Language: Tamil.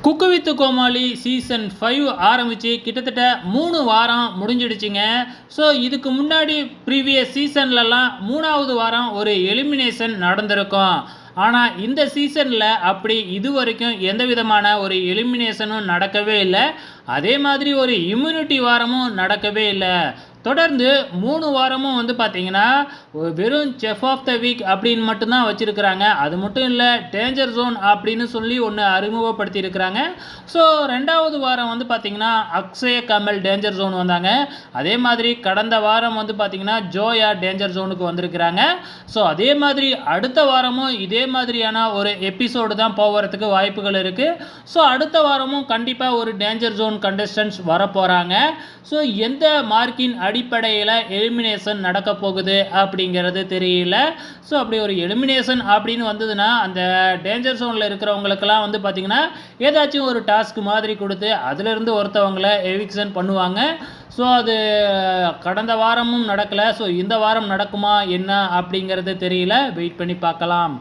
குக்கு வித்து கோமாளி சீசன் 5 ஆரம்பித்து கிட்டத்தட்ட 3 வாரம் முடிஞ்சிடுச்சுங்க. ஸோ இதுக்கு முன்னாடி ப்ரீவியஸ் சீசன்லலாம் 3வது வாரம் ஒரு எலிமினேஷன் நடந்திருக்கும். ஆனால் இந்த சீசனில் அப்படி இதுவரைக்கும் எந்த விதமான ஒரு எலிமினேஷனும் நடக்கவே இல்லை. அதே மாதிரி ஒரு இம்யூனிட்டி வாரமும் நடக்கவே இல்லை. தொடர்ந்து 3 வாரமும் வந்து பார்த்தீங்கன்னா வெறும் செஃப் ஆஃப் த வீக் அப்படின்னு மட்டும்தான் வச்சுருக்கிறாங்க. அது மட்டும் இல்லை, டேஞ்சர் ஜோன் அப்படின்னு சொல்லி ஒன்று அறிமுகப்படுத்தியிருக்கிறாங்க. ஸோ 2வது வாரம் வந்து பார்த்தீங்கன்னா அக்ஷய கமல் டேஞ்சர் ஜோன் வந்தாங்க. அதே மாதிரி கடந்த வாரம் வந்து பார்த்தீங்கன்னா ஜோயா டேஞ்சர் ஜோனுக்கு வந்திருக்கிறாங்க. ஸோ அதே மாதிரி அடுத்த வாரமும் இதே மாதிரியான ஒரு எபிசோடு தான் போகிறதுக்கு வாய்ப்புகள் இருக்குது. ஸோ அடுத்த வாரமும் கண்டிப்பாக ஒரு டேஞ்சர் ஜோன் கண்டஸ்டன்ஸ் வரப்போகிறாங்க. ஸோ எந்த மார்க்கின் அடிப்படையில் எலிமினேஷன் நடக்க போகுது அப்படிங்கிறது தெரியல. ஸோ அப்படி ஒரு எலிமினேஷன் அப்படின்னு வந்ததுன்னா அந்த டேஞ்சர் ஜோனில் இருக்கிறவங்களுக்கெல்லாம் வந்து பார்த்திங்கன்னா ஏதாச்சும் ஒரு டாஸ்க் மாதிரி கொடுத்து அதிலிருந்து ஒருத்தவங்களை எவிக்ஷன் பண்ணுவாங்க. ஸோ அது கடந்த வாரமும் நடக்கலை. ஸோ இந்த வாரம் நடக்குமா என்ன அப்படிங்கிறது தெரியல. வெயிட் பண்ணி பார்க்கலாம்.